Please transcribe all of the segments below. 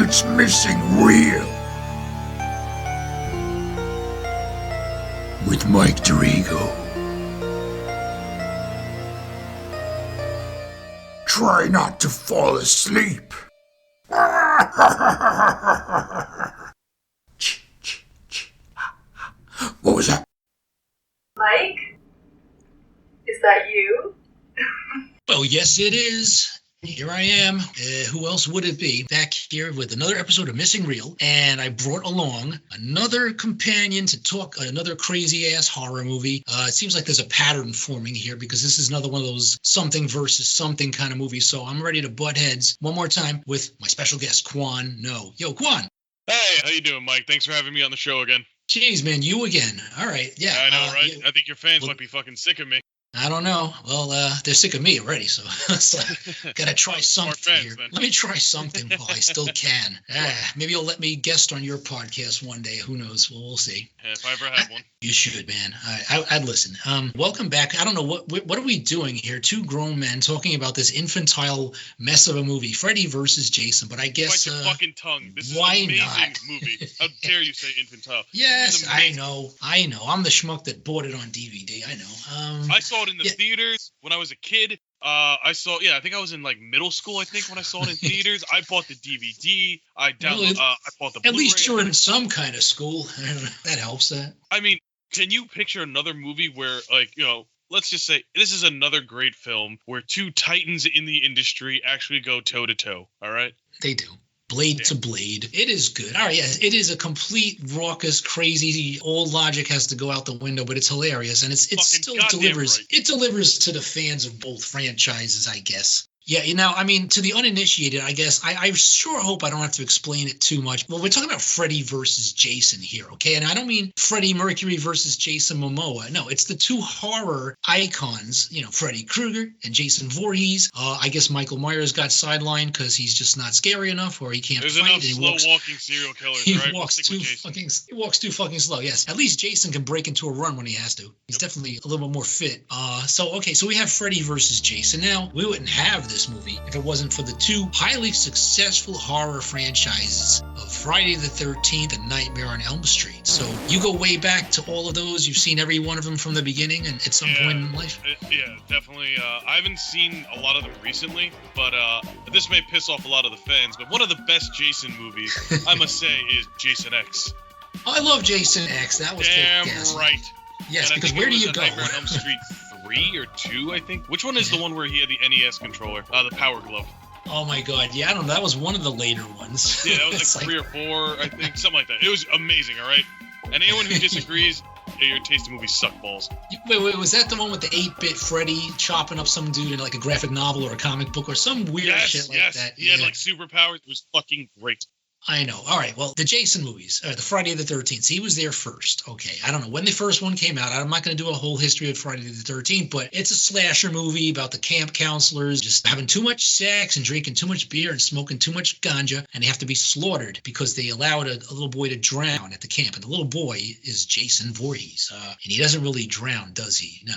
It's Missing Real with Mike Darrigo. Try not to fall asleep. What was that? Mike? Is that you? Well, yes, it is. Here I am. Who else would it be? Back here with another episode of Missing Real. And I brought along another companion to talk another crazy-ass horror movie. It seems like there's a pattern forming here because this is another one of those something versus something kind of movies. So I'm ready to butt heads one more time with my special guest, Quan Ngo. Yo, Quan. Hey, how you doing, Mike? Thanks for having me on the show again. Jeez, man, you again. All right, yeah. I know, right? I think your fans might be fucking sick of me. I don't know. Well, they're sick of me already, so gotta try something fans, here. then. Let me try something while I still can. Maybe you'll let me guest on your podcast one day. Who knows? Well, we'll see. Yeah, if I ever have one. You should, man. I'd listen. Welcome back. I don't know what are we doing here? Two grown men talking about this infantile mess of a movie, Freddy versus Jason. But I guess bite your fucking tongue. This is why an amazing not? movie. How dare you say infantile? Yes, I know. I'm the schmuck that bought it on DVD. I know. I saw it in the theaters when I was a kid. I think I was in like middle school, I think, when I saw it in theaters. I bought the DVD. I downloaded. I bought the Blu-ray. At least you're in some kind of school. That helps. I mean, can you picture another movie where, like, let's just say this is another great film where two titans in the industry actually go toe to toe. All right, they do. Blade to blade. It is good. All right, yes, it is a complete, raucous, crazy, all logic has to go out the window, but it's hilarious. And it still delivers. Right. It delivers to the fans of both franchises, I guess. Yeah, I mean, to the uninitiated, I guess, I sure hope I don't have to explain it too much. Well, we're talking about Freddy versus Jason here, okay? And I don't mean Freddie Mercury versus Jason Momoa. No, it's the two horror icons, Freddy Krueger and Jason Voorhees. I guess Michael Myers got sidelined because he's just not scary enough or he can't There's fight. There's enough slow-walking serial killers, right? He walks too fucking slow, yes. At least Jason can break into a run when he has to. He's definitely a little bit more fit. So we have Freddy versus Jason. Now, we wouldn't have this movie if it wasn't for the two highly successful horror franchises of Friday the 13th and Nightmare on Elm Street. So you go way back to all of those. You've seen every one of them from the beginning and at some point in life. Yeah, definitely. I haven't seen a lot of them recently, but this may piss off a lot of the fans. But one of the best Jason movies, I must say, is Jason X. I love Jason X. That was damn right. Yes, because where do you go? Nightmare on Elm Street 3 or 2, I think. Which one is the one where he had the NES controller? The Power Glove. Oh my God, yeah, I don't know. That was one of the later ones. Yeah, that was like 3 or 4, I think, something like that. It was amazing, all right? And anyone who disagrees, your taste of movies suck balls. Wait, was that the one with the 8-bit Freddy chopping up some dude in like a graphic novel or a comic book or some weird shit like that? He had like superpowers. It was fucking great. I know. All right. Well, the Jason movies, the Friday the 13th, he was there first. Okay. I don't know when the first one came out. I'm not going to do a whole history of Friday the 13th, but it's a slasher movie about the camp counselors just having too much sex and drinking too much beer and smoking too much ganja, and they have to be slaughtered because they allowed a little boy to drown at the camp. And the little boy is Jason Voorhees. And he doesn't really drown, does he? No.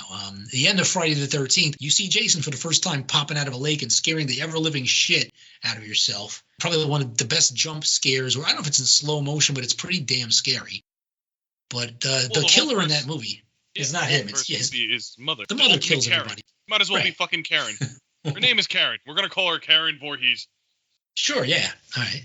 The end of Friday the 13th, you see Jason for the first time popping out of a lake and scaring the ever-living shit out of yourself. Probably one of the best jump scares, or I don't know if it's in slow motion, but it's pretty damn scary. But the killer in that movie is not him. It's his mother. The mother kills Karen. everybody. Might as well be fucking Karen. Her name is Karen. We're going to call her Karen Voorhees. Sure, yeah. All right.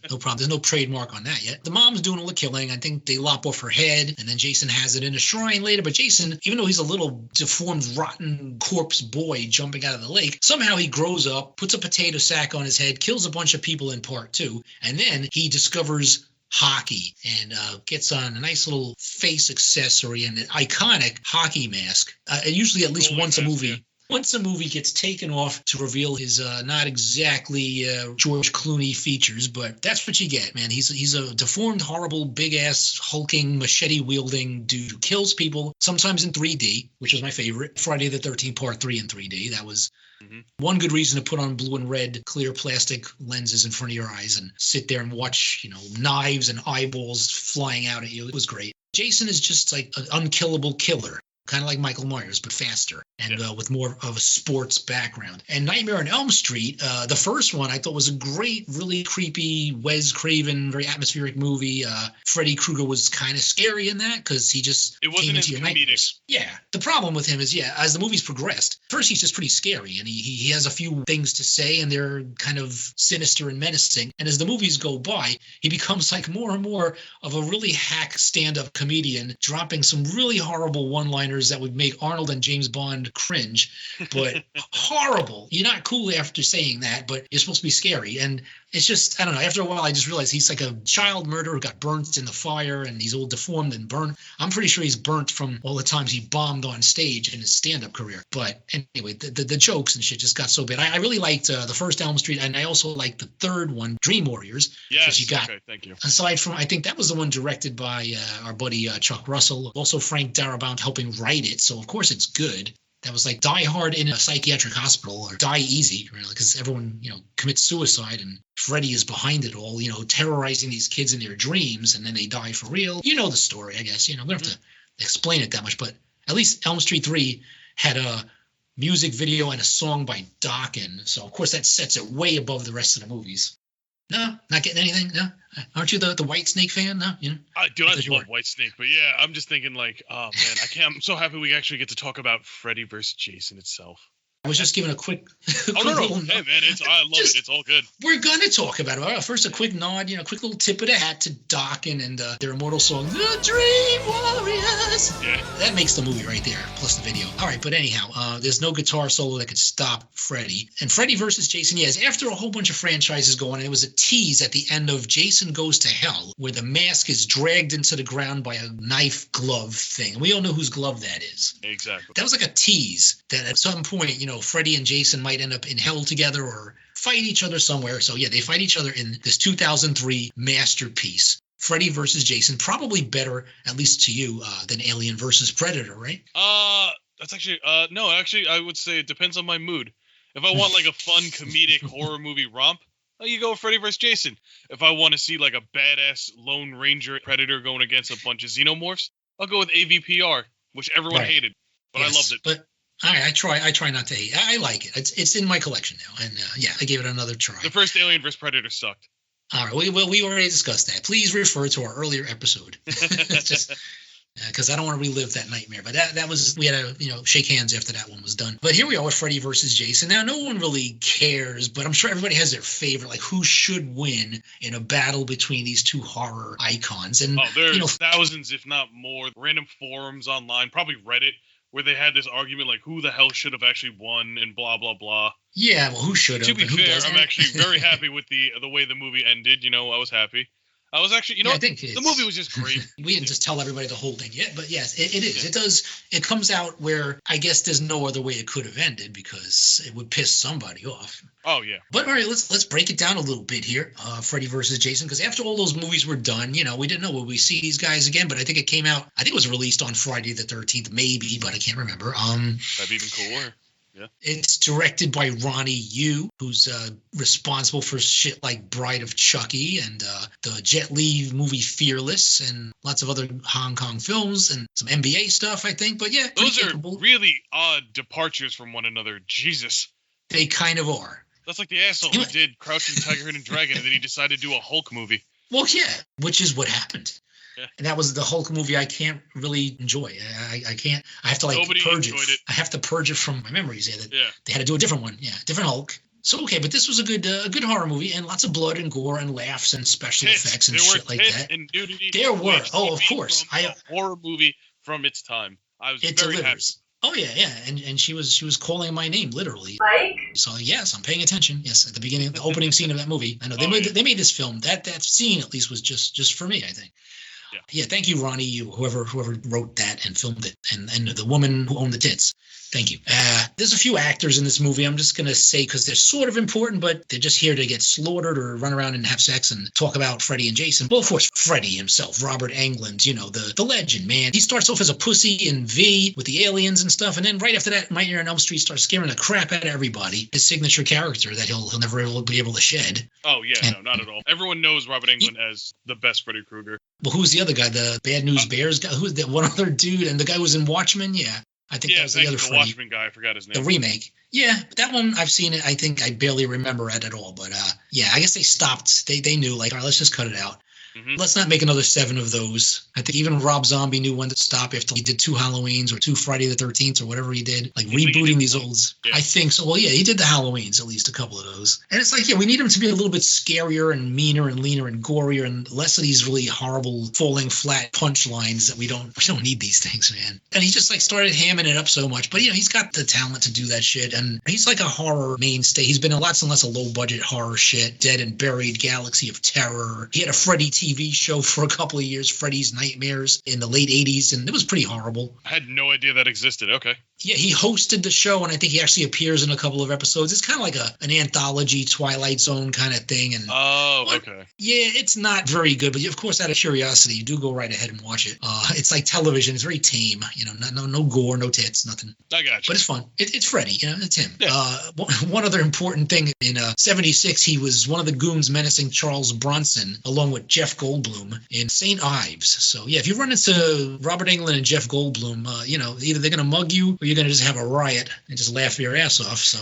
No problem. There's no trademark on that yet. The mom's doing all the killing. I think they lop off her head, and then Jason has it in a shrine later. But Jason, even though he's a little deformed, rotten corpse boy jumping out of the lake, somehow he grows up, puts a potato sack on his head, kills a bunch of people in part 2, and then he discovers hockey and gets on a nice little face accessory and an iconic hockey mask. Usually at least once a movie. Yeah. Once a movie gets taken off to reveal his not exactly George Clooney features, but that's what you get, man. He's a deformed, horrible, big-ass, hulking, machete-wielding dude who kills people, sometimes in 3D, which was my favorite. Friday the 13th Part 3 in 3D. That was one good reason to put on blue and red clear plastic lenses in front of your eyes and sit there and watch, knives and eyeballs flying out at you. It was great. Jason is just like an unkillable killer. kind of like Michael Myers, but faster and with more of a sports background. And Nightmare on Elm Street, the first one I thought was a great, really creepy Wes Craven, very atmospheric movie. Freddy Krueger was kind of scary in that because he just came into your nightmares. Yeah. The problem with him is, as the movies progressed, first he's just pretty scary and he has a few things to say and they're kind of sinister and menacing. And as the movies go by, he becomes like more and more of a really hack stand-up comedian, dropping some really horrible one-liners that would make Arnold and James Bond cringe, but horrible. You're not cool after saying that, but you're supposed to be scary. And it's just, I don't know, after a while I just realized he's like a child murderer who got burnt in the fire and he's all deformed and burnt. I'm pretty sure he's burnt from all the times he bombed on stage in his stand-up career. But anyway, the jokes and shit just got so bad. I really liked the first Elm Street, and I also liked the third one, Dream Warriors. Yes, you got. Okay, thank you. Aside from, I think that was the one directed by our buddy Chuck Russell, also Frank Darabont helping write it. So of course it's good. That was like Die Hard in a psychiatric hospital or Die Easy, really, because everyone, commits suicide and Freddy is behind it all, terrorizing these kids in their dreams and then they die for real. You know the story, I guess. We don't have to explain it that much, but at least Elm Street 3 had a music video and a song by Dokken. So, of course, that sets it way above the rest of the movies. No? Not getting anything? No? Aren't you the White Snake fan? No? I love White Snake, but yeah, I'm just thinking like, oh man, I'm so happy we actually get to talk about Freddy versus Jason itself. I was just giving a quick. No. Hey man, I love it. It's all good. We're gonna talk about it. First, a quick nod, quick little tip of the hat to Dokken and their immortal song, "The Dream Warriors." Yeah, that makes the movie right there, plus the video. All right, but anyhow, there's no guitar solo that could stop Freddy. And Freddy versus Jason, yes, after a whole bunch of franchises going, and it was a tease at the end of Jason Goes to Hell, where the mask is dragged into the ground by a knife glove thing. We all know whose glove that is. Exactly. That was like a tease that at some point, Freddy and Jason might end up in hell together or fight each other somewhere. So yeah, they fight each other in this 2003 masterpiece. Freddy versus Jason, probably better, at least to you, than Alien versus Predator, right? That's actually, no, actually, I would say it depends on my mood. If I want like a fun comedic horror movie romp, you go with Freddy vs. Jason. If I want to see like a badass Lone Ranger Predator going against a bunch of xenomorphs, I'll go with AVPR, which everyone hated, but yes, I loved it. But I try not to hate. I like it. It's in my collection now, and I gave it another try. The first Alien vs. Predator sucked. All right, we already discussed that. Please refer to our earlier episode. Just because I don't want to relive that nightmare. But that was, we had to shake hands after that one was done. But here we are with Freddy versus Jason. Now, no one really cares, but I'm sure everybody has their favorite, like who should win in a battle between these two horror icons. And there's thousands, if not more, random forums online, probably Reddit, where they had this argument like who the hell should have actually won and blah blah blah. Yeah, well, who should have? To be fair, I'm actually very happy with the way the movie ended. I was happy. I was actually, I think the movie was just great. We didn't just tell everybody the whole thing yet, but yes, it is. It does. It comes out where I guess there's no other way it could have ended because it would piss somebody off. Oh yeah. But all right, let's break it down a little bit here. Freddy versus Jason, because after all those movies were done, we didn't know would we see these guys again, but I think it came out. I think it was released on Friday the 13th, maybe, but I can't remember. That'd be even cooler. Yeah. It's directed by Ronnie Yu, who's responsible for shit like Bride of Chucky and the Jet Li movie Fearless and lots of other Hong Kong films and some NBA stuff, I think. But yeah, those are really odd departures from one another. Jesus. They kind of are. That's like the asshole who did Crouching Tiger, Hidden Dragon and then he decided to do a Hulk movie. Well, yeah, which is what happened. Yeah. And that was the Hulk movie I can't really enjoy. I can't. I have to purge it. I have to purge it from my memories. Yeah, they had to do a different one. Yeah, different Hulk. So okay, but this was a good horror movie and lots of blood and gore and laughs and special effects and shit like that. And nudity. There were. Oh, of course. A horror movie from its time. I was very happy. Oh yeah, and she was calling my name literally. Mike? So yes, I'm paying attention. Yes, at the beginning, the opening scene of that movie. I know they made this film. That scene at least was just for me, I think. Yeah, thank you, Ronnie. Whoever wrote that and filmed it, and the woman who owned the tits. Thank you. There's a few actors in this movie. I'm just going to say because they're sort of important, but they're just here to get slaughtered or run around and have sex and talk about Freddy and Jason. Well, of course, Freddy himself, Robert Englund, you know, the legend, man. He starts off as a pussy in V with the aliens and stuff. And then right after that, Nightmare on Elm Street starts scaring the crap out of everybody. His signature character that he'll never be able to shed. Oh, yeah, no, not at all. Everyone knows Robert Englund as the best Freddy Krueger. Well, who's the other guy? The Bad News Bears guy? Who's that one other dude? And the guy who was in Watchmen? Yeah. I think that was the other Freddy. Watchmen guy. I forgot his name. The remake. Yeah, that one, I've seen it. I think I barely remember it at all. But yeah, I guess they stopped. They knew, like, all right, let's just cut it out. Mm-hmm. Let's not make another 7 of those. I think even Rob Zombie knew when to stop after he did 2 Halloweens or 2 Friday the 13th or whatever he did. Like rebooting these old. Yeah. I think so. Well, yeah, he did the Halloweens, at least a couple of those. And it's like, yeah, we need him to be a little bit scarier and meaner and leaner and gorier and less of these really horrible falling flat punchlines that we don't need these things, man. And he just like started hamming it up so much. But, you know, he's got the talent to do that shit. And he's like a horror mainstay. He's been in lots and lots of low budget horror shit. Dead and Buried, Galaxy of Terror. He had a Freddy TV show for a couple of years, Freddy's Nightmares, in the late 80s, and it was pretty horrible. I had no idea that existed. Okay. Yeah, he hosted the show, and I think he actually appears in a couple of episodes. It's kind of like an anthology, Twilight Zone kind of thing. And okay. Yeah, it's not very good, but of course, out of curiosity, you do go right ahead and watch it. It's like television. It's very tame. You know, no gore, no tits, nothing. I got you. But it's fun. It's Freddy. You know, it's him. Yeah. One other important thing, in 76, he was one of the goons menacing Charles Bronson, along with Jeff Goldblum in St. Ives. So, yeah, if you run into Robert Englund and Jeff Goldblum, you know, either they're going to mug you or you're going to just have a riot and just laugh your ass off. So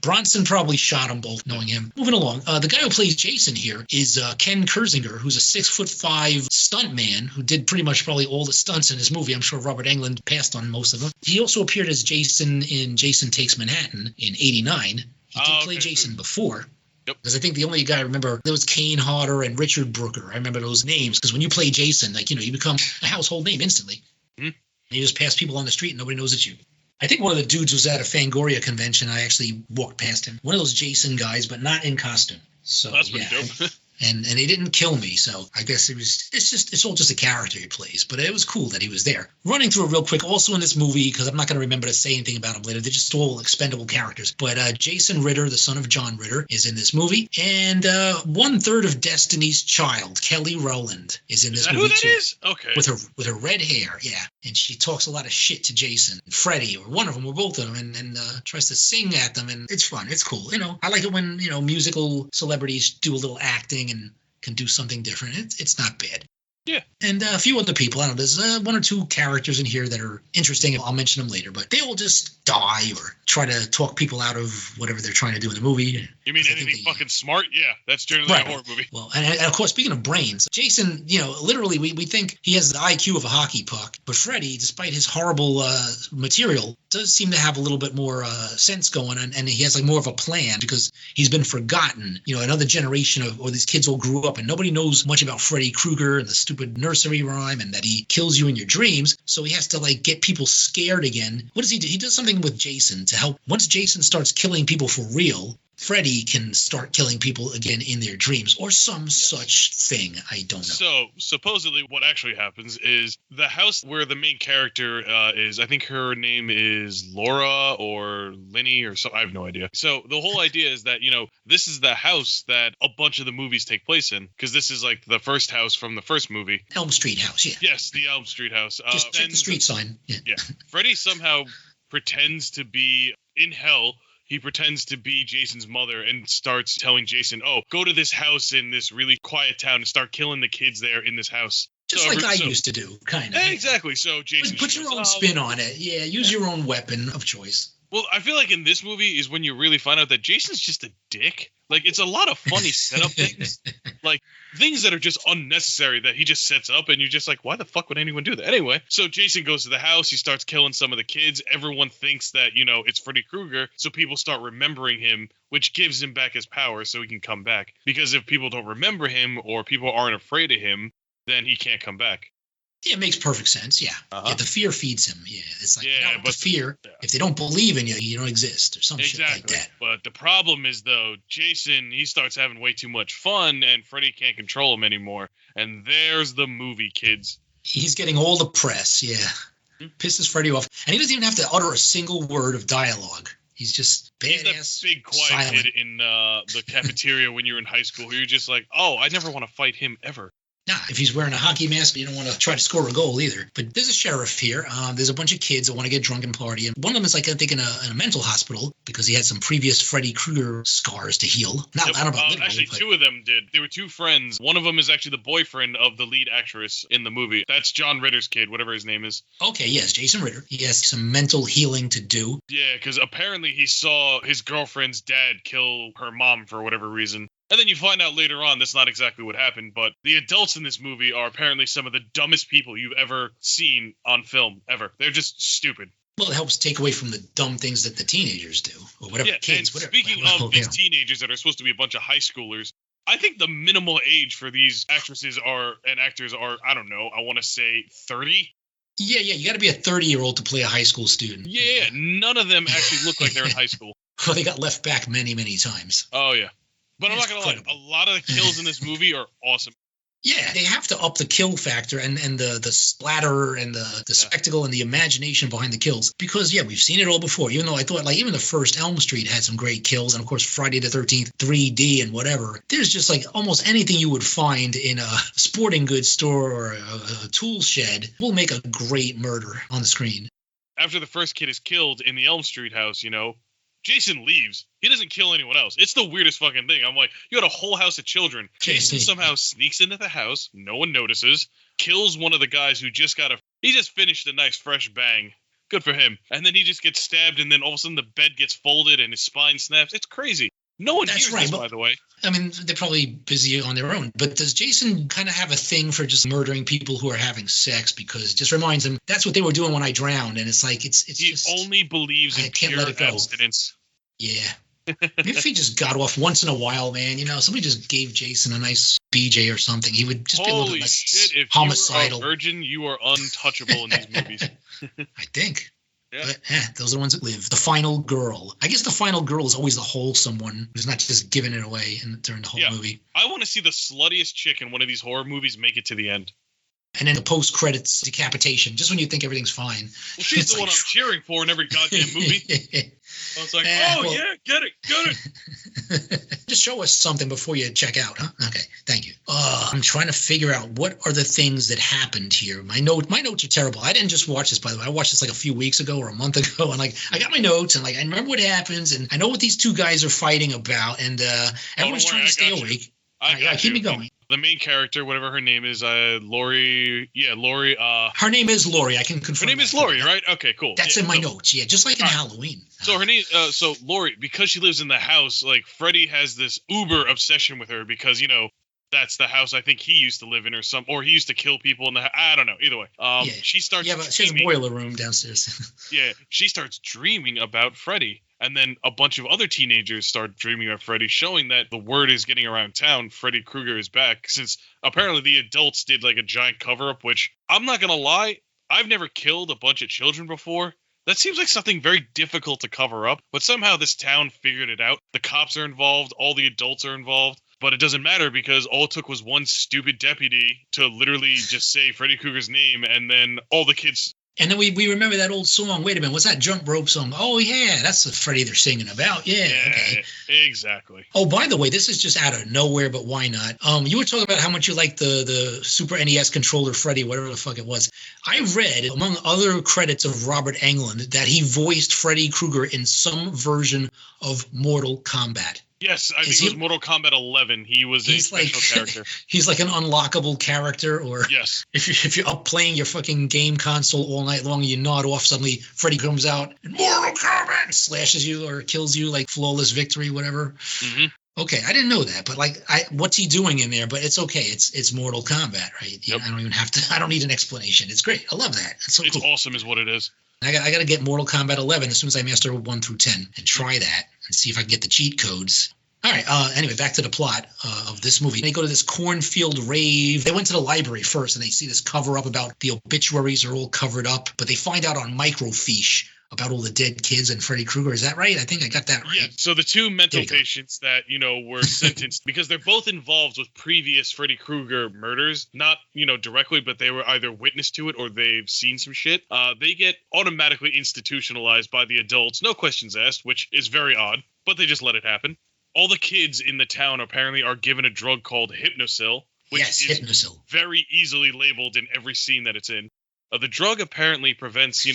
Bronson probably shot them both, knowing him. Moving along, the guy who plays Jason here is Ken Kersinger, who's a 6'5" stuntman who did pretty much probably all the stunts in this movie. I'm sure Robert Englund passed on most of them. He also appeared as Jason in Jason Takes Manhattan in '89. He did play Jason before. Yep. Because I think the only guy I remember, there was Kane Hodder and Richard Brooker. I remember those names because when you play Jason, like, you know, you become a household name instantly. Mm-hmm. And you just pass people on the street and nobody knows it's you. I think one of the dudes was at a Fangoria convention. I actually walked past him. One of those Jason guys, but not in costume. So that's pretty dope. And they didn't kill me, so I guess it's all just a character he plays. But it was cool that he was there. Running through it real quick, also in this movie, because I'm not going to remember to say anything about him later. They're just all expendable characters. But Jason Ritter, the son of John Ritter, is in this movie, and 1/3 of Destiny's Child, Kelly Rowland, is in this movie too. Who that is? Okay. With her red hair, yeah, and she talks a lot of shit to Jason, Freddy, or one of them, or both of them, and tries to sing at them, and it's fun, it's cool. You know, I like it when musical celebrities do a little acting and can do something different. It's not bad. Yeah. And a few other people. I don't know. There's 1 or 2 characters in here that are interesting. I'll mention them later. But they all just die or try to talk people out of whatever they're trying to do in the movie. You mean anything fucking smart? Yeah, that's generally a horror movie. Well, and of course, speaking of brains, Jason, literally we think he has the IQ of a hockey puck. But Freddy, despite his horrible material, does seem to have a little bit more sense going on. And he has like more of a plan because he's been forgotten. Another generation or these kids all grew up and nobody knows much about Freddy Krueger and the stupid nursery rhyme and that he kills you in your dreams. So he has to like get people scared again. What does he do? He does something with Jason to help. Once Jason starts killing people for real, Freddy can start killing people again in their dreams or some such thing. I don't know. So supposedly what actually happens is the house where the main character is, I think her name is Laura or Linny or something. I have no idea. So the whole idea is that, this is the house that a bunch of the movies take place in because this is like the first house from the first movie. Elm Street house, yeah. Yes, the Elm Street house. Just check the street sign. Yeah. Freddy somehow pretends to be in hell. He pretends to be Jason's mother and starts telling Jason, go to this house in this really quiet town and start killing the kids there in this house. Just like I used to do, kind of. Exactly. So Jason put your own spin on it. Yeah, use your own weapon of choice. Well, I feel like in this movie is when you really find out that Jason's just a dick. Like, it's a lot of funny setup things. Like, things that are just unnecessary that he just sets up, and you're just like, why the fuck would anyone do that? Anyway, so Jason goes to the house, he starts killing some of the kids. Everyone thinks that, it's Freddy Krueger, so people start remembering him, which gives him back his power so he can come back. Because if people don't remember him, or people aren't afraid of him, then he can't come back. Yeah, it makes perfect sense, yeah. Yeah, the fear feeds him, yeah. It's like, but the fear, if they don't believe in you, you don't exist, or some shit like that. But the problem is, though, Jason, he starts having way too much fun, and Freddy can't control him anymore. And there's the movie, kids. He's getting all the press, yeah. pisses Freddy off. And he doesn't even have to utter a single word of dialogue. He's just badass, He's that big quiet silent. kid in the cafeteria when you're in high school who you're just like, oh, I never want to fight him ever. Nah, if he's wearing a hockey mask, you don't want to try to score a goal either. But there's a sheriff here. There's a bunch of kids that want to get drunk and party. And one of them is, like, I think, in a mental hospital because he had some previous Freddy Krueger scars to heal. Not about literally, actually, but... two of them did. They were two friends. One of them is actually the boyfriend of the lead actress in the movie. That's John Ritter's kid, whatever his name is. Okay, yes, Jason Ritter. He has some mental healing to do. Yeah, because apparently he saw his girlfriend's dad kill her mom for whatever reason. And then you find out later on that's not exactly what happened, but the adults in this movie are apparently some of the dumbest people you've ever seen on film, ever. They're just stupid. Well, it helps take away from the dumb things that the teenagers do, or whatever, Yeah, kids, and whatever. speaking of these teenagers that are supposed to be a bunch of high schoolers, I think the minimal age for these actresses and actors are, I don't know, I want to say 30? Yeah, you got to be a 30-year-old to play a high school student. Yeah, none of them actually look like they're in high school. Well, they got left back many, many times. Oh, yeah. But I'm not That's going to lie, a lot of the kills in this movie are awesome. Yeah, they have to up the kill factor and the splatter and the spectacle and the imagination behind the kills. Because, yeah, we've seen it all before. Even though I thought, like, even the first Elm Street had some great kills. And, of course, Friday the 13th, 3D and whatever. There's just, like, almost anything you would find in a sporting goods store or a tool shed will make a great murder on the screen. After the first kid is killed in the Elm Street house, Jason leaves. He doesn't kill anyone else. It's the weirdest fucking thing. I'm like, you had a whole house of children. Jason somehow sneaks into the house. No one notices. Kills one of the guys who he just finished a nice fresh bang. Good for him. And then he just gets stabbed, and then all of a sudden the bed gets folded and his spine snaps. It's crazy. No one hears this, by the way. I mean, they're probably busy on their own. But does Jason kind of have a thing for just murdering people who are having sex? Because it just reminds him, that's what they were doing when I drowned. And it's like, it's he just... He only believes in pure abstinence. Yeah. Maybe if he just got off once in a while, man, somebody just gave Jason a nice BJ or something, he would just be a little bit less homicidal. If you are a virgin, you are untouchable in these movies. I think. Yeah. But those are the ones that live. The final girl. I guess the final girl is always the wholesome one who's not just giving it away during the whole movie. I want to see the sluttiest chick in one of these horror movies make it to the end. And then the post-credits decapitation, just when you think everything's fine. Well, she's the one I'm cheering for in every goddamn movie. I was like, get it. Just show us something before you check out, huh? Okay, thank you. I'm trying to figure out what are the things that happened here. My notes are terrible. I didn't just watch this, by the way. I watched this like a few weeks ago or a month ago, and I got my notes, and I remember what happens, and I know what these two guys are fighting about, and everyone's trying to stay awake. Keep me going. The main character, whatever her name is, Lori. Yeah, Lori. Her name is Lori. I can confirm. Her name is Lori, right? Okay, cool. That's in my notes. Yeah, just like in Halloween. So her name. So Lori, because she lives in the house, like Freddy has this uber obsession with her because that's the house I think he used to live in, or he used to kill people in the. I don't know. Either way, she starts. Yeah, but she has a boiler room downstairs. Yeah, she starts dreaming about Freddy. And then a bunch of other teenagers start dreaming about Freddy, showing that the word is getting around town. Freddy Krueger is back, since apparently the adults did like a giant cover-up, which I'm not going to lie, I've never killed a bunch of children before. That seems like something very difficult to cover up, but somehow this town figured it out. The cops are involved, all the adults are involved, but it doesn't matter because all it took was one stupid deputy to literally just say Freddy Krueger's name, and then all the kids... And then we remember that old song. Wait a minute, what's that jump rope song? Oh, yeah, that's the Freddy they're singing about. Yeah, okay. Exactly. Oh, by the way, this is just out of nowhere, but why not? You were talking about how much you like the Super NES controller Freddy, whatever the fuck it was. I read, among other credits of Robert Englund, that he voiced Freddy Krueger in some version of Mortal Kombat. Yes, I think it was Mortal Kombat 11. He was a special character. He's like an unlockable character, or yes. If you're up playing your fucking game console all night long and you nod off, suddenly Freddy comes out and Mortal Kombat slashes you or kills you like flawless victory, whatever. Mm-hmm. Okay, I didn't know that, but what's he doing in there? But it's okay. It's Mortal Kombat, right? Yep. I don't even have to. I don't need an explanation. It's great. I love that. It's so it's cool. Awesome, is what it is. I got to get Mortal Kombat 11 as soon as I master 1 through 10 and try that and see if I can get the cheat codes. All right. Anyway, back to the plot of this movie. They go to this cornfield rave. They went to the library first, and they see this cover up about the obituaries are all covered up. But they find out on microfiche about all the dead kids and Freddy Krueger. Is that right? I think I got that right. Yeah. So the two mental There you go. patients that, were sentenced because they're both involved with previous Freddy Krueger murders, not, directly, but they were either witness to it or they've seen some shit. They get automatically institutionalized by the adults, no questions asked, which is very odd, but they just let it happen. All the kids in the town apparently are given a drug called Hypnosil, which is Hypnosil. very easily labeled in every scene that it's in. The drug apparently prevents,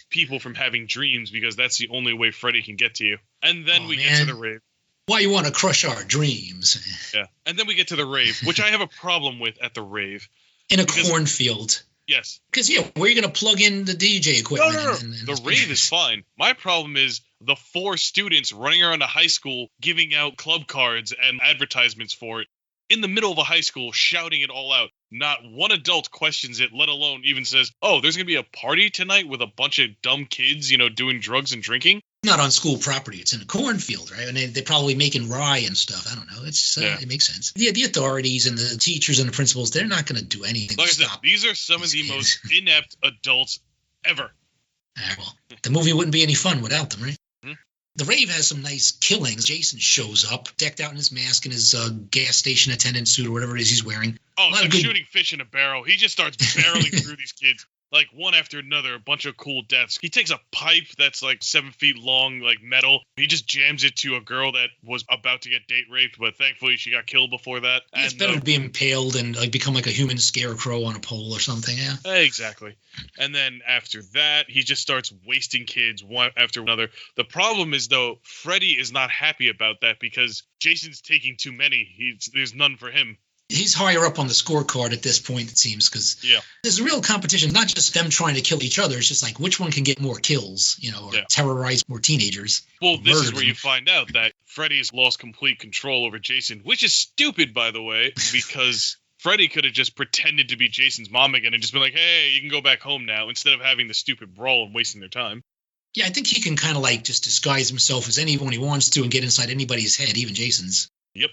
people from having dreams because that's the only way Freddy can get to you. And then get to the rave. Why you want to crush our dreams? Yeah. And then we get to the rave, which I have a problem with at the rave. In a cornfield. Yes. Because, where are you going to plug in the DJ equipment? No. And the rave is fine. My problem is the 4 students running around a high school giving out club cards and advertisements for it. In the middle of a high school, shouting it all out. Not one adult questions it, let alone even says, oh, there's going to be a party tonight with a bunch of dumb kids, doing drugs and drinking. Not on school property. It's in a cornfield, right? And they're probably making rye and stuff. I don't know. It makes sense. Yeah, the authorities and the teachers and the principals, they're not going to do anything like to I said, stop these are some of the kids. most inept adults ever. Well, the movie wouldn't be any fun without them, right? Hmm? The rave has some nice killings. Jason shows up, decked out in his mask and his gas station attendant suit or whatever it is he's wearing. Oh, it's like shooting fish in a barrel. He just starts barreling through these kids, like one after another, a bunch of cool deaths. He takes a pipe that's like 7 feet long, like metal. He just jams it to a girl that was about to get date raped, but thankfully she got killed before that. Yeah, it's better to be impaled and become like a human scarecrow on a pole or something, yeah. Exactly. And then after that, he just starts wasting kids one after another. The problem is, though, Freddy is not happy about that because Jason's taking too many. There's none for him. He's higher up on the scorecard at this point, it seems, because there's a real competition, not just them trying to kill each other. It's just like which one can get more kills, or terrorize more teenagers. Well, this is where you find out that Freddy has lost complete control over Jason, which is stupid, by the way, because Freddy could have just pretended to be Jason's mom again and just been like, hey, you can go back home now, instead of having the stupid brawl and wasting their time. Yeah, I think he can kind of just disguise himself as anyone he wants to and get inside anybody's head, even Jason's. Yep.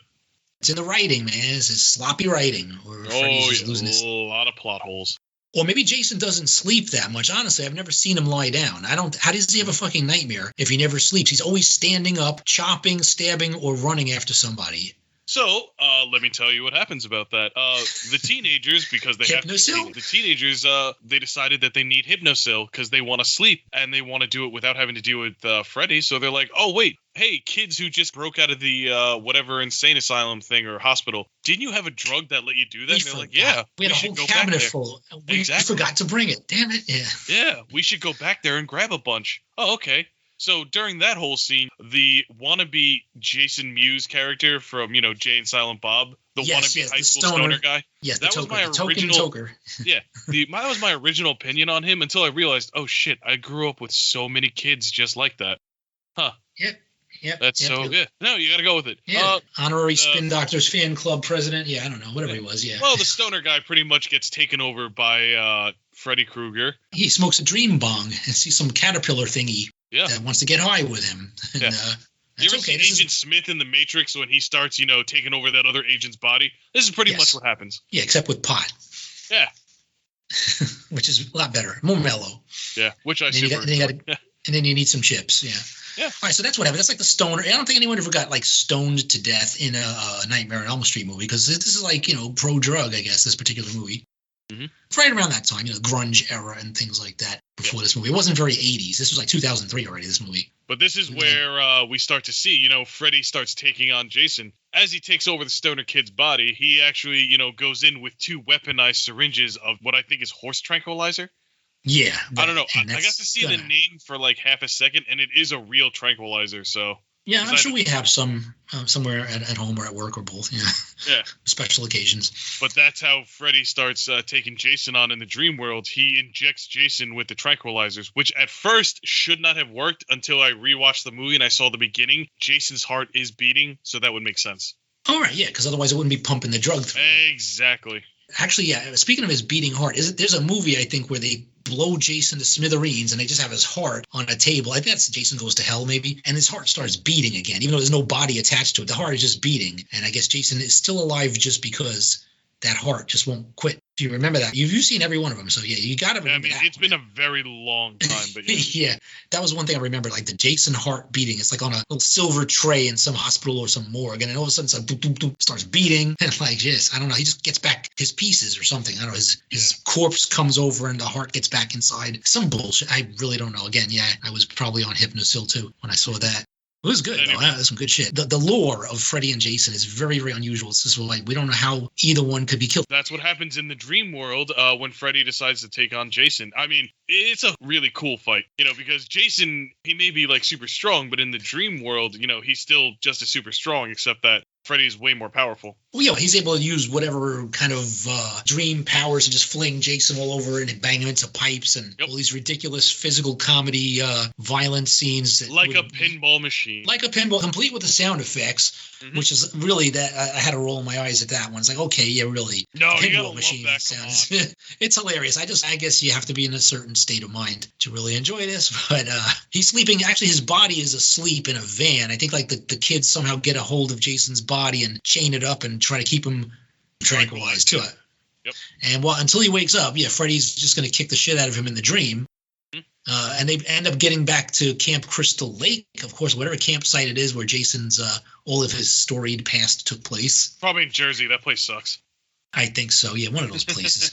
It's in the writing, man. It's sloppy writing. Or Freddy's just losing his... a lot of plot holes. Or maybe Jason doesn't sleep that much. Honestly, I've never seen him lie down. How does he have a fucking nightmare if he never sleeps? He's always standing up, chopping, stabbing, or running after somebody. So, let me tell you what happens about that. The teenagers, because they Hypnosil? the teenagers, they decided that they need Hypnosil because they want to sleep and they want to do it without having to deal with Freddy. So they're like, oh, wait, hey, kids who just broke out of the whatever insane asylum thing or hospital, didn't you have a drug that let you do that? And they're like, yeah, we had a whole cabinet full. We forgot to bring it. Damn it. Yeah. Yeah, we should go back there and grab a bunch. Oh, okay. So during that whole scene, the wannabe Jason Mewes character from, Jay and Silent Bob, the wannabe high school stoner guy. Yes, that was my original. Yeah, that was my original opinion on him until I realized, oh shit, I grew up with so many kids just like that. Huh. Yep. That's good. No, you got to go with it. Yeah. Honorary Spin Doctors fan club president. Yeah, I don't know, whatever he was. Yeah. Well, the stoner guy pretty much gets taken over by Freddy Krueger. He smokes a dream bong and sees some caterpillar thingy. Yeah. That wants to get high with him. And, you ever seen Agent Smith in The Matrix when he starts, taking over that other agent's body? This is pretty much what happens. Yeah, except with pot. Yeah. Which is a lot better. More mellow. Yeah, which I super... And then you need some chips, yeah. All right, so that's what happened. That's like the stoner. I don't think anyone ever got stoned to death in a Nightmare on Elm Street movie because this is pro-drug, I guess, this particular movie. Mm-hmm. Right around that time, grunge era and things like that before this movie. It wasn't very 80s. This was 2003 already, this movie. But this is where we start to see, Freddy starts taking on Jason. As he takes over the stoner kid's body, he actually, goes in with 2 weaponized syringes of what I think is horse tranquilizer. Yeah. I don't know. I got to see the name for half a second, and it is a real tranquilizer, so... Yeah, I'm sure we have some somewhere at home or at work or both. Yeah. Special occasions. But that's how Freddy starts taking Jason on in the dream world. He injects Jason with the tranquilizers, which at first should not have worked until I rewatched the movie and I saw the beginning. Jason's heart is beating, so that would make sense. All right, yeah, because otherwise it wouldn't be pumping the drug through. Exactly. Actually, yeah, speaking of his beating heart, there's a movie, I think, where they blow Jason to smithereens and they just have his heart on a table. I think that's Jason Goes to Hell, maybe. And his heart starts beating again, even though there's no body attached to it. The heart is just beating. And I guess Jason is still alive just because that heart just won't quit. If you remember that, you've seen every one of them, so yeah, you got to remember. I mean, it's been a very long time, but yeah. Yeah, that was one thing I remember, like the Jason heart beating. It's like on a little silver tray in some hospital or some morgue, and then all of a sudden it's like boom, boom, boom, starts beating, and like yes, I don't know, he just gets back his pieces or something. I don't know, his corpse comes over and the heart gets back inside. Some bullshit. I really don't know. Again, yeah, I was probably on Hypnosil too when I saw that. It was good, though. That's some good shit. The lore of Freddy and Jason is very, very unusual. It's just like, we don't know how either one could be killed. That's what happens in the dream world when Freddy decides to take on Jason. I mean, it's a really cool fight, because Jason, he may be like super strong, but in the dream world, he's still just as super strong, except that Freddy's way more powerful. Well, yeah, he's able to use whatever kind of dream powers and just fling Jason all over and bang him into pipes and all these ridiculous physical comedy violent scenes. Like a pinball machine. Like a pinball, complete with the sound effects, which is really that I had to roll my eyes at that one. It's like, okay, yeah, really. No, pinball you gotta machine love that. sounds. It's hilarious. I guess you have to be in a certain state of mind to really enjoy this. But he's sleeping. Actually, his body is asleep in a van. I think like the kids somehow get a hold of Jason's body and chain it up and try to keep him tranquilized to it. Yep. And until he wakes up, Freddy's just going to kick the shit out of him in the dream. And they end up getting back to Camp Crystal Lake, of course, whatever campsite it is where Jason's all of his storied past took place. Probably in Jersey. That place sucks. I think so. Yeah, one of those places.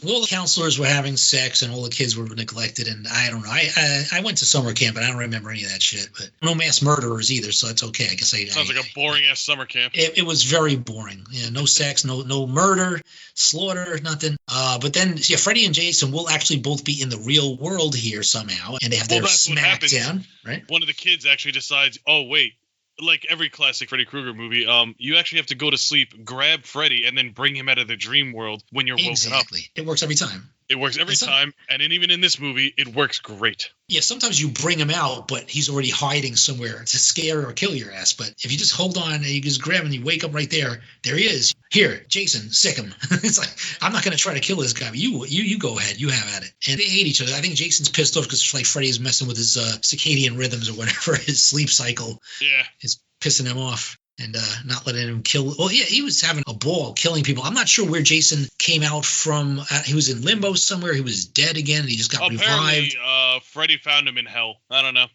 All the counselors were having sex and all the kids were neglected. And I don't know. I went to summer camp and I don't remember any of that shit. But no mass murderers either, so that's okay. I guess sounds like a boring ass summer camp. It was very boring. Yeah, no sex, no murder, slaughter, nothing. But then Freddy and Jason will actually both be in the real world here somehow, and they have their smackdown. Right. One of the kids actually decides, oh wait. Like every classic Freddy Krueger movie, you actually have to go to sleep, grab Freddy, and then bring him out of the dream world when you're woken up. It works every time. It works every time, and even in this movie, it works great. Yeah, sometimes you bring him out, but he's already hiding somewhere to scare or kill your ass. But if you just hold on and you just grab him and you wake up right there, there he is. Here, Jason, sick him. It's like, I'm not going to try to kill this guy. But you go ahead. You have at it. And they hate each other. I think Jason's pissed off because like Freddy is messing with his circadian rhythms or whatever, his sleep cycle. Yeah. It's pissing him off. And not letting him kill. Well, yeah, he was having a ball killing people. I'm not sure where Jason came out from. He was in limbo somewhere. He was dead again. And he just got revived. Freddy found him in hell. I don't know.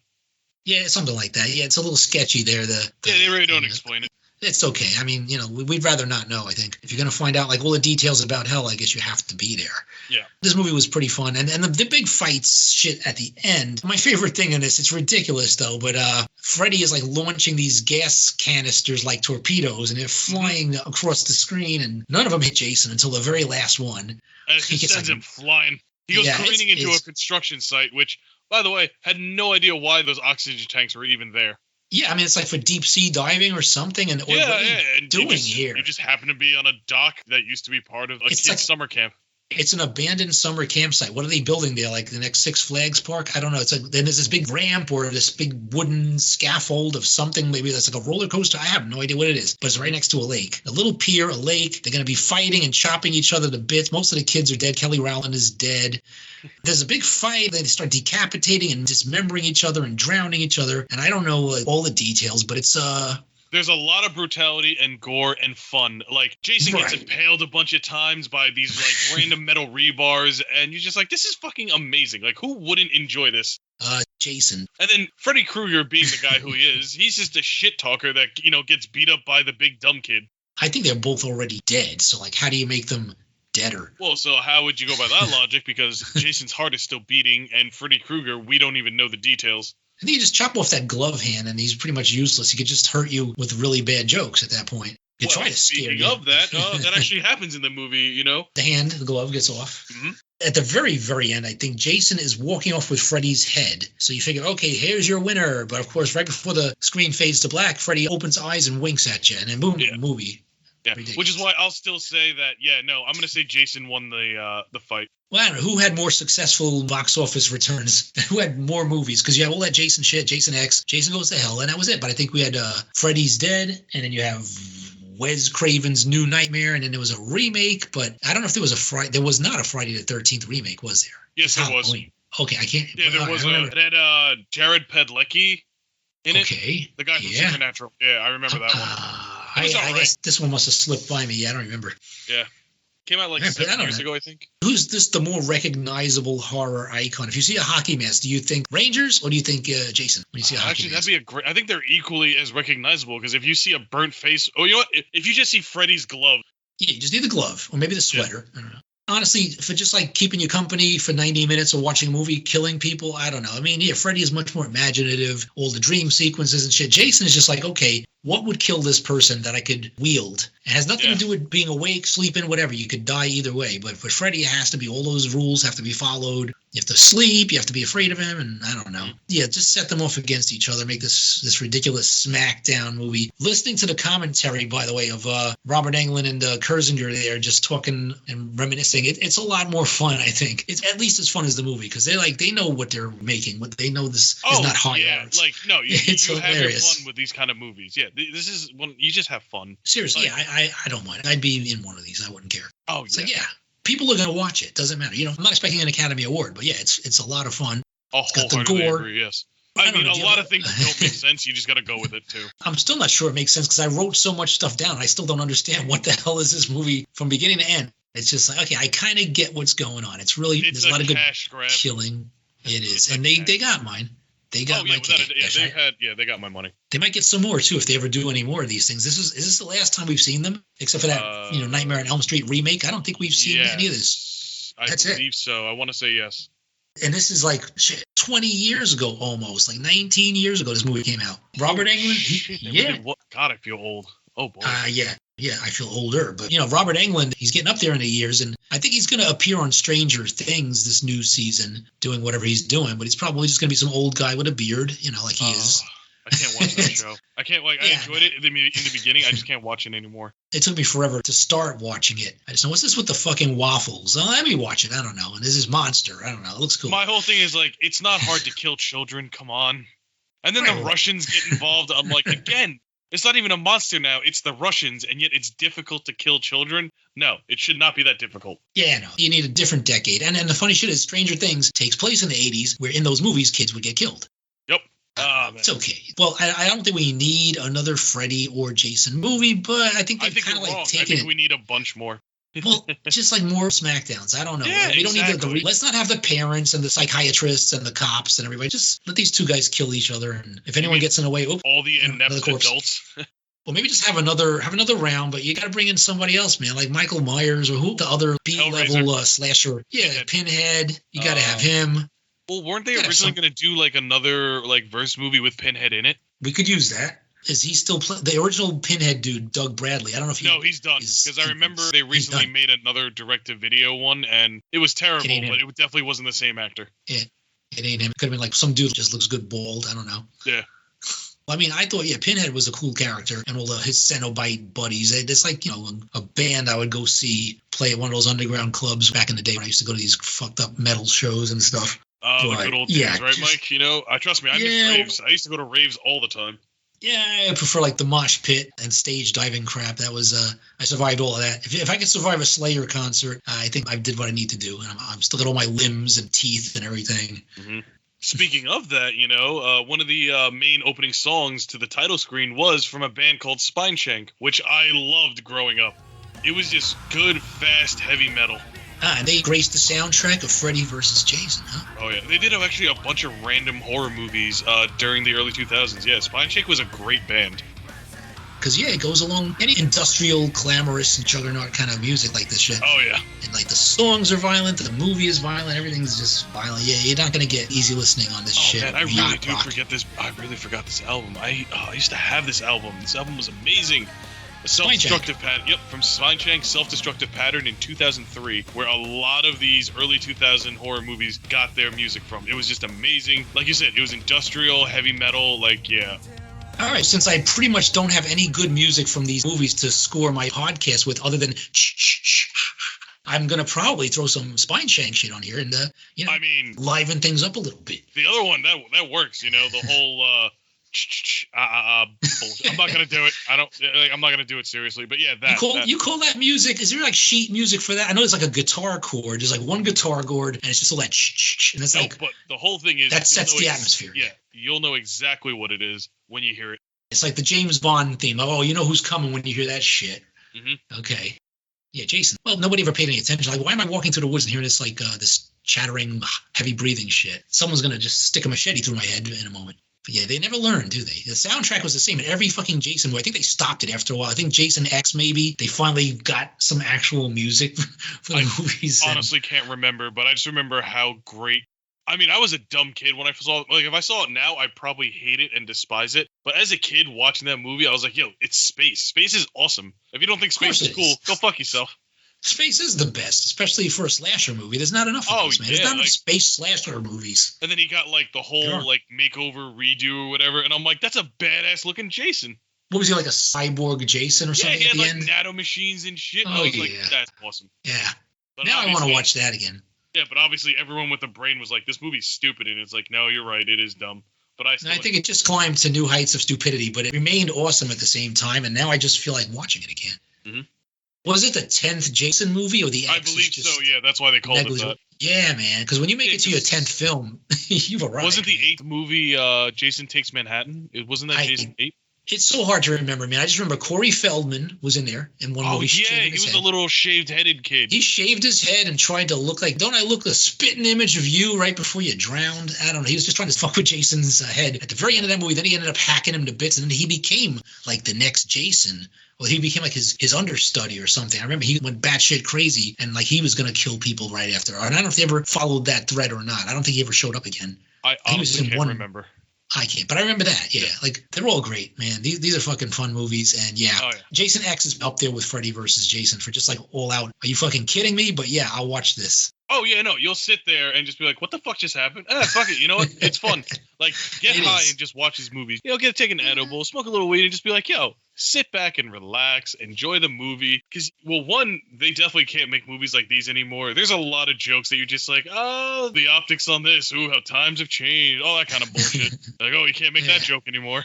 Yeah, something like that. Yeah, it's a little sketchy there. They really don't explain it. It's okay. I mean, we'd rather not know, I think. If you're going to find out, like, all the details about hell, I guess you have to be there. Yeah. This movie was pretty fun. And the big fights shit at the end. My favorite thing in this, it's ridiculous, though, but Freddy is, like, launching these gas canisters like torpedoes, and they're flying across the screen, and none of them hit Jason until the very last one. And it just sends him flying. He goes careening into a construction site, which, by the way, had no idea why those oxygen tanks were even there. Yeah, I mean, it's like for deep sea diving or something. And what are you doing here? You just happen to be on a dock that used to be part of a kid's summer camp. It's an abandoned summer campsite. What are they building there? Like the next Six Flags park? I don't know. It's like then there's this big ramp or this big wooden scaffold of something. Maybe that's like a roller coaster. I have no idea what it is, but it's right next to a lake. A little pier, a lake. They're going to be fighting and chopping each other to bits. Most of the kids are dead. Kelly Rowland is dead. There's a big fight. They start decapitating and dismembering each other and drowning each other. And I don't know all the details, but it's there's a lot of brutality and gore and fun. Like, Jason gets impaled a bunch of times by these, like, random metal rebars, and you're just like, this is fucking amazing. Like, who wouldn't enjoy this? Jason. And then Freddy Krueger, being the guy who he is, he's just a shit talker that, gets beat up by the big dumb kid. I think they're both already dead, so, like, how do you make them deader? Well, so how would you go by that logic? Because Jason's heart is still beating, and Freddy Krueger, we don't even know the details. I think you just chop off that glove hand, and he's pretty much useless. He could just hurt you with really bad jokes at that point. You try to scare you. Speaking of that, that actually happens in the movie, The glove gets off. Mm-hmm. At the very, very end, I think Jason is walking off with Freddy's head. So you figure, okay, here's your winner. But, of course, right before the screen fades to black, Freddy opens eyes and winks at you. And then, boom, movie. Yeah, ridiculous. Which is why I'll still say that, I'm going to say Jason won the fight. Well, I don't know. Who had more successful box office returns? Who had more movies? Because you have all that Jason shit, Jason X, Jason Goes to Hell, and that was it. But I think we had Freddy's Dead, and then you have Wes Craven's New Nightmare, and then there was a remake. But I don't know if there was there was not a Friday the 13th remake, was there? Yes, there was. Okay, I can't. Yeah, there was. It had Jared Padalecki in it. Okay. The guy from Supernatural. Yeah, I remember that one. I guess this one must have slipped by me. Yeah, I don't remember. Yeah. Came out like Yeah, but I 7 don't years know. ago, I think. Who's this the more recognizable horror icon? If you see a hockey mask, do you think Rangers or do you think Jason when you see a hockey Actually, mask? that'd be a great. I think they're equally as recognizable because if you see a burnt face, oh, you know what? If you just see Freddy's glove, Yeah, you just need the glove or maybe the sweater. I don't know. Honestly, for just like keeping you company for 90 minutes or watching a movie, killing people, I don't know. I mean, yeah, Freddy is much more imaginative, all the dream sequences and shit. Jason is just like, okay, what would kill this person that I could wield? It has nothing to do with being awake, sleeping, whatever. You could die either way. But for Freddy, it has to be all those rules have to be followed. You have to sleep. You have to be afraid of him. And I don't know. Yeah, just set them off against each other. Make this ridiculous smackdown movie. Listening to the commentary, by the way, of Robert Englund and Kurzinger there just talking and reminiscing. It's a lot more fun, I think. It's at least as fun as the movie because they know what they're making. What they know this is not high art. Like, no, you It's have your hilarious. fun with these kind of movies. Yeah, this is one you just have fun. Seriously, Like- I don't mind. I'd be in one of these. I wouldn't care. Oh, It's like, yeah, people are going to watch it. Doesn't matter. I'm not expecting an Academy Award, but yeah, it's a lot of fun. I'll got the wholeheartedly gore. agree, yes. I I don't mean, know, a do you lot know- of things don't make sense. You just got to go with it, too. I'm still not sure it makes sense because I wrote so much stuff down. I still don't understand what the hell is this movie from beginning to end. It's just like, okay, I kind of get what's going on. It's really, It's there's a lot of good cash grab. killing. It is. It's And a they got mine. They got my without cake. they got my money. They might get some more too if they ever do any more of these things. Is this the last time we've seen them? Except for that, Nightmare on Elm Street remake. I don't think we've seen any of this. That's it. I believe so. I want to say yes. And this is like shit, 20 years ago almost, like 19 years ago this movie came out. Robert Englund, Shit, yeah. really God, I feel old. Oh boy. Yeah, I feel older. But, Robert Englund, he's getting up there in the years, and I think he's going to appear on Stranger Things this new season, doing whatever he's doing, but he's probably just going to be some old guy with a beard, like he is. I can't watch that show. I can't, I enjoyed it in the beginning. I just can't watch it anymore. It took me forever to start watching it. I just know, what's this with the fucking waffles? Oh, let me watch it. I don't know. And this is Monster. I don't know. It looks cool. My whole thing is, it's not hard to kill children. Come on. And then the Russians get involved. I'm like, again, it's not even a monster now. It's the Russians, and yet it's difficult to kill children. No, it should not be that difficult. Yeah, no. You need a different decade. And the funny shit is Stranger Things takes place in the 80s, where in those movies, kids would get killed. Yep. It's okay. Well, I don't think we need another Freddy or Jason movie, but I think I they think kind you're of wrong. I taking think it. we need a bunch more. Well, just like more Smackdowns. I don't know. Yeah, We don't exactly. need let's not have the parents and the psychiatrists and the cops and everybody. Just let these two guys kill each other. And if anyone gets in the way, All the inept another corpse. adults. Well, maybe just have another round, but you got to bring in somebody else, man, like Michael Myers or who the other B-level slasher. Yeah, Pinhead. You got to have him. Well, weren't they Yeah, originally going to do another verse movie with Pinhead in it? We could use that. Is he still the original Pinhead dude, Doug Bradley? I don't know if No, he's done. Because I remember they recently made another direct-to-video one, and it was terrible, but it definitely wasn't the same actor. Yeah, it ain't him. It could have been like some dude who just looks good bald. I don't know. Yeah. I mean, I thought, Pinhead was a cool character, and all his Cenobite buddies. It's like, a band I would go see play at one of those underground clubs back in the day when I used to go to these fucked up metal shows and stuff. The good old days, right, Mike? Trust me, I miss raves. I used to go to raves all the time. Yeah, I prefer the mosh pit and stage diving crap. That was, I survived all of that. If I could survive a Slayer concert, I think I did what I need to do. And I'm still got all my limbs and teeth and everything. Mm-hmm. Speaking of that, one of the main opening songs to the title screen was from a band called Spineshank, which I loved growing up. It was just good, fast, heavy metal. And they graced the soundtrack of Freddy vs. Jason, huh? Oh, yeah. They did actually a bunch of random horror movies during the early 2000s. Yeah, Spineshank was a great band. Because, it goes along any industrial, glamorous, and juggernaut kind of music like this shit. Oh, yeah. And, the songs are violent, the movie is violent, everything's just violent. Yeah, you're not going to get easy listening on this shit. Man, I really do forget this. I really forgot this album. I used to have this album. This album was amazing. A self-destructive pattern. Yep, from Spineshank, Self-Destructive Pattern in 2003, where a lot of these early 2000 horror movies got their music from. It was just amazing. Like you said, it was industrial, heavy metal, yeah. All right, since I pretty much don't have any good music from these movies to score my podcast with other than I'm going to probably throw some Spineshank shit on here and, liven things up a little bit. The other one, that works, the whole... I'm not gonna do it. I'm not gonna do it seriously. But yeah, you call that music? Is there sheet music for that? I know it's like a guitar chord. There's one guitar chord, and it's just all that and it's but the whole thing is that sets the atmosphere. Yeah, you'll know exactly what it is when you hear it. It's like the James Bond theme. Oh, you know who's coming when you hear that shit. Mm-hmm. Okay. Yeah, Jason. Well, nobody ever paid any attention. Like, why am I walking through the woods and hearing this, like, this chattering, heavy breathing shit? Someone's going to just stick a machete through my head in a moment. But yeah, they never learn, do they? The soundtrack was the same in every fucking Jason movie. I think they stopped it after a while. I think Jason X, maybe, they finally got some actual music for the movies. Honestly can't remember, but I just remember how great. I mean, I was a dumb kid when I saw it. Like, if I saw it now, I'd probably hate it and despise it. But as a kid watching that movie, I was like, yo, it's space. Space is awesome. If you don't think space is cool, go fuck yourself. Space is the best, especially for a slasher movie. There's not enough of those, man. There's not enough space slasher movies. And then he got, like, the whole, like, makeover, redo, or whatever. And I'm like, that's a badass-looking Jason. What was he, like a cyborg Jason or something at the end? Yeah, nano machines and shit. Oh, I was like, that's awesome. Yeah. But now I want to watch that again. Yeah, but obviously everyone with a brain was like, this movie's stupid. And it's like, no, you're right. It is dumb. But I think it just climbed to new heights of stupidity, but it remained awesome at the same time. And now I just feel like watching it again. Mm-hmm. Was it the 10th Jason movie or the X? I believe so, yeah. That's why they called it that. Yeah, man. Because when you make it to your 10th film, you've arrived. Wasn't the 8th movie Jason Takes Manhattan? Wasn't that Jason 8? It's so hard to remember, man. I just remember Corey Feldman was in there in one movie. Oh, yeah. He was a little shaved-headed kid. He shaved his head and tried to look like, don't I look a spitting image of you right before you drowned? I don't know. He was just trying to fuck with Jason's head. At the very end of that movie, then he ended up hacking him to bits, and then he became like the next Jason. Well, he became like his understudy or something. I remember he went batshit crazy and like he was going to kill people right after. And I don't know if they ever followed that thread or not. I don't think he ever showed up again. I honestly can't remember. I can't, but I remember that. Yeah, like they're all great, man. These are fucking fun movies, and Jason X is up there with Freddy versus Jason for just like all out. Are you fucking kidding me? But yeah, I'll watch this. Oh yeah, no, you'll sit there and just be like, "What the fuck just happened?" Fuck it. You know what? It's fun. Like get high and just watch these movies. Get to take an edible, smoke a little weed, and just be like, "Yo, sit back and relax, enjoy the movie." Because one, they definitely can't make movies like these anymore. There's a lot of jokes that you're just like, "Oh, the optics on this. Ooh, how times have changed." All that kind of bullshit. Like, oh, you can't make that joke anymore.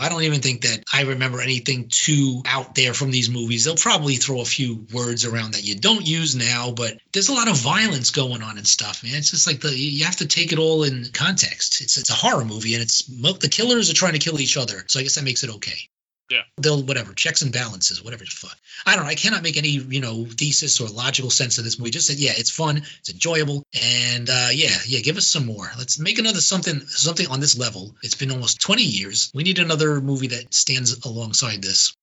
I don't even think that I remember anything too out there from these movies. They'll probably throw a few words around that you don't use now, but there's a lot of violence going on and stuff, man. It's just like you have to take it all in context. It's a horror movie, and the killers are trying to kill each other, so I guess that makes it okay. Yeah. They'll, whatever, checks and balances, whatever the fuck. I don't know. I cannot make any, thesis or logical sense of this movie. Just that, it's fun, it's enjoyable, and give us some more. Let's make another something on this level. It's been almost 20 years. We need another movie that stands alongside this.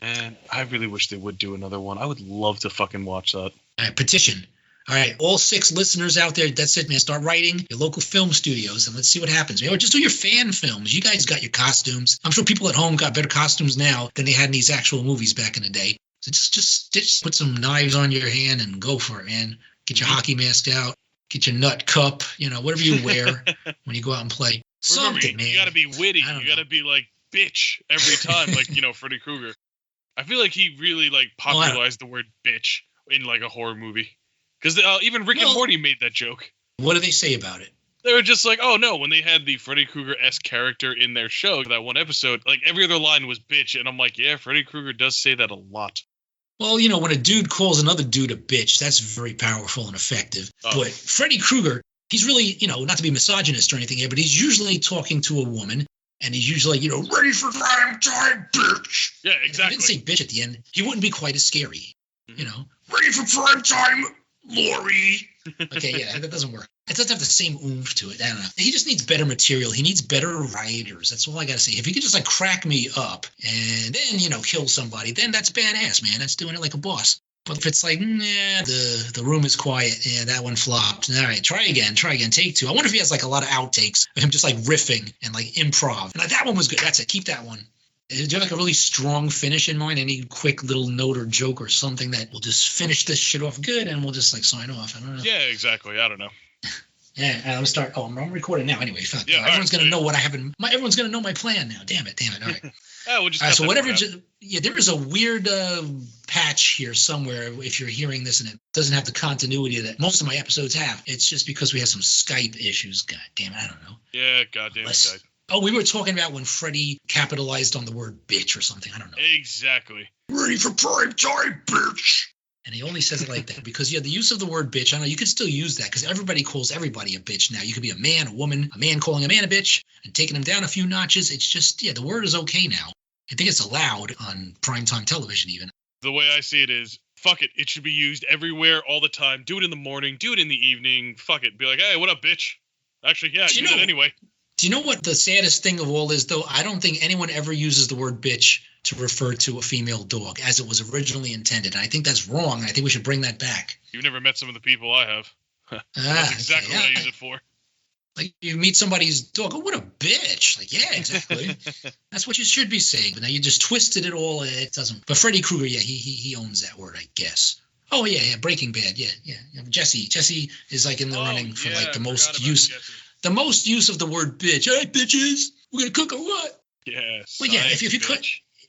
And I really wish they would do another one. I would love to fucking watch that. All right, petition. All right, all 6 listeners out there, that's it, man. Start writing your local film studios, and let's see what happens. Or just do your fan films. You guys got your costumes. I'm sure people at home got better costumes now than they had in these actual movies back in the day. So just put some knives on your hand and go for it, man. Get your hockey mask out. Get your nut cup. Whatever you wear when you go out and play. Something, man. You got to be witty. You got to be like bitch every time, like Freddy Krueger. I feel like he really popularized the word bitch in like a horror movie. Because even Rick and Morty made that joke. What do they say about it? They were just like, oh no, when they had the Freddy Krueger-esque character in their show, that one episode, like every other line was bitch. And I'm like, yeah, Freddy Krueger does say that a lot. Well, when a dude calls another dude a bitch, that's very powerful and effective. But Freddy Krueger, he's really, not to be misogynist or anything here, but he's usually talking to a woman. And he's usually, ready for prime time, bitch. Yeah, exactly. If he didn't say bitch at the end, he wouldn't be quite as scary, Ready for prime time, Lori. Okay, yeah, that doesn't work. It doesn't have the same oomph to it. I don't know. He just needs better material. He needs better writers. That's all I got to say. If he could just crack me up and then, kill somebody, then that's badass, man. That's doing it like a boss. But if it's like, the room is quiet. Yeah, that one flopped. All right, try again. Take 2. I wonder if he has a lot of outtakes of him just riffing and improv. And that one was good. That's it. Keep that one. Do you have a really strong finish in mind? Any quick little note or joke or something that will just finish this shit off good and we'll just sign off? I don't know. Yeah, exactly. I don't know. Yeah, I'm gonna start. Oh, I'm recording now. Anyway, everyone's gonna know what I have in. Everyone's gonna know my plan now. Damn it. All right. We'll just all right. So whatever. There is a weird patch here somewhere. If you're hearing this and it doesn't have the continuity that most of my episodes have, it's just because we have some Skype issues. God damn it. I don't know. Yeah. Goddamn Skype. Oh, we were talking about when Freddy capitalized on the word bitch or something. I don't know. Exactly. Ready for prime time, bitch. And he only says it like that because, the use of the word bitch, I know you could still use that because everybody calls everybody a bitch now. You could be a man, a woman, a man calling a man a bitch and taking him down a few notches. It's just, the word is okay now. I think it's allowed on primetime television even. The way I see it is, fuck it. It should be used everywhere, all the time. Do it in the morning. Do it in the evening. Fuck it. Be like, hey, what up, bitch? Actually, yeah, use it anyway. Do you know what the saddest thing of all is, though? I don't think anyone ever uses the word bitch to refer to a female dog as it was originally intended. And I think that's wrong. I think we should bring that back. You've never met some of the people I have. That's exactly what I use it for. Like, you meet somebody's dog, oh, what a bitch. Like, yeah, exactly. That's what you should be saying. But now you just twisted it all. It doesn't. But Freddy Krueger, yeah, he owns that word, I guess. Oh, yeah, Breaking Bad, yeah. Jesse is like in the running for like the most use. Jesse. The most use of the word bitch. Hey, bitches, we're going to cook or what? Yes. Well, yeah,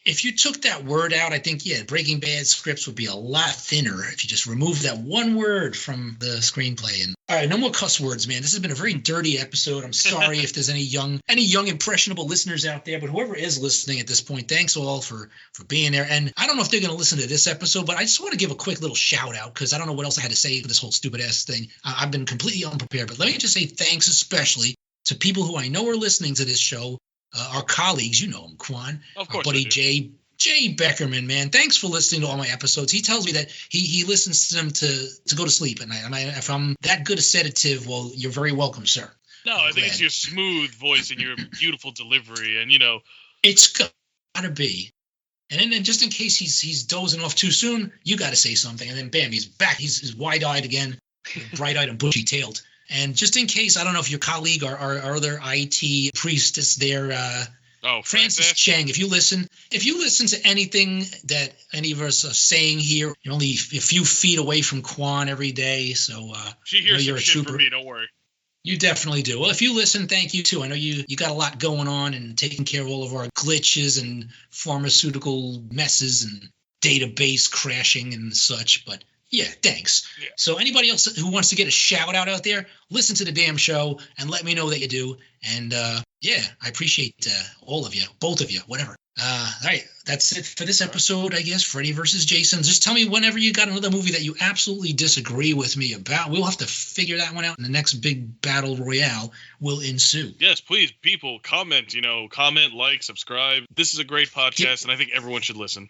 if you took that word out, I think, Breaking Bad scripts would be a lot thinner if you just removed that one word from the screenplay. And all right, no more cuss words, man. This has been a very dirty episode. I'm sorry if there's any young impressionable listeners out there, but whoever is listening at this point, thanks all for being there. And I don't know if they're going to listen to this episode, but I just want to give a quick little shout out because I don't know what else I had to say for this whole stupid ass thing. I've been completely unprepared, but let me just say thanks especially to people who I know are listening to this show. Our colleagues, you know him, Quan. Of course, our buddy Jay Beckerman, man. Thanks for listening to all my episodes. He tells me that he listens to them to go to sleep at night. And if I'm that good a sedative, well, you're very welcome, sir. No, I think it's your smooth voice and your beautiful delivery, and it's gotta be. And then just in case he's dozing off too soon, you got to say something, and then bam, he's back. He's wide-eyed again, bright-eyed and bushy-tailed. And just in case, I don't know if your colleague or our other IT priestess there, Francis Cheng, if you listen to anything that any of us are saying here, you're only a few feet away from Quan every day, so she hears some shit from me. Don't worry. You definitely do. Well, if you listen, thank you too. I know you got a lot going on and taking care of all of our glitches and pharmaceutical messes and database crashing and such, but. Yeah, thanks. Yeah. So anybody else who wants to get a shout out there, listen to the damn show and let me know that you do. And I appreciate all of you, both of you, whatever. All right, that's it for this episode, I guess. Freddy versus Jason. Just tell me whenever you got another movie that you absolutely disagree with me about. We'll have to figure that one out, and the next big battle royale will ensue. Yes, please, people, comment. Comment, like, subscribe. This is a great podcast, and I think everyone should listen.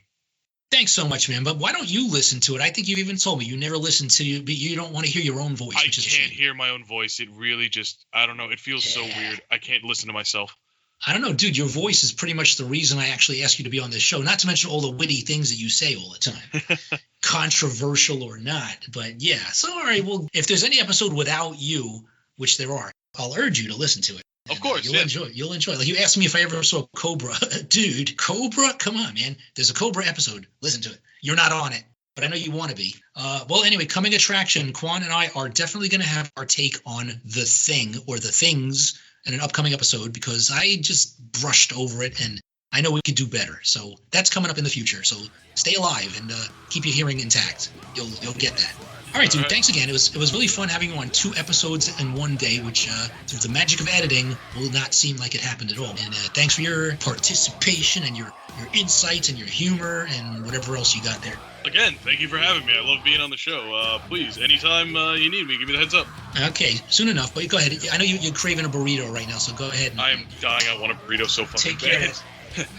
Thanks so much, man. But why don't you listen to it? I think you even told me you never listen to you, but you don't want to hear your own voice. I can't hear my own voice. It really just, I don't know. It feels so weird. I can't listen to myself. I don't know, dude. Your voice is pretty much the reason I actually ask you to be on this show. Not to mention all the witty things that you say all the time, controversial or not. But yeah. So all right. Well, if there's any episode without you, which there are, I'll urge you to listen to it. Of course, You'll enjoy. Like you asked me if I ever saw Cobra. Dude, Cobra? Come on, man. There's a Cobra episode. Listen to it. You're not on it, but I know you want to be. Well, anyway, coming attraction, Quan and I are definitely going to have our take on The Thing or The Things in an upcoming episode because I just brushed over it and I know we could do better. So that's coming up in the future. So stay alive and keep your hearing intact. You'll get that. All right, dude. Thanks again. It was really fun having you on 2 episodes in one day, which through the magic of editing will not seem like it happened at all. And thanks for your participation and your insights and your humor and whatever else you got there. Again, thank you for having me. I love being on the show. Please, anytime you need me, give me the heads up. Okay, soon enough. But go ahead. I know you're craving a burrito right now, so go ahead. I am dying. I want a burrito so fucking bad.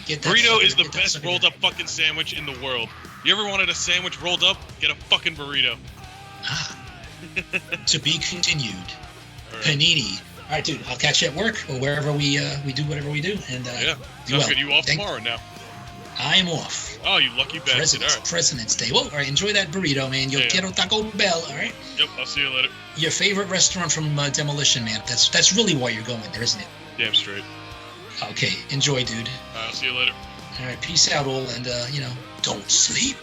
Burrito is the best rolled up fucking sandwich in the world. You ever wanted a sandwich rolled up? Get a fucking burrito. To be continued. All right. Panini. All right, dude. I'll catch you at work or wherever we do whatever we do. And yeah, sounds good. You off tomorrow now? I am off. Oh, you lucky bastard! President's Day. Well, all right. Enjoy that burrito, man. Yo quiero Taco Bell. All right. Yep. I'll see you later. Your favorite restaurant from Demolition Man. That's really why you're going there, isn't it? Damn straight. Okay. Enjoy, dude. I'll see you later. All right. Peace out, all, and don't sleep.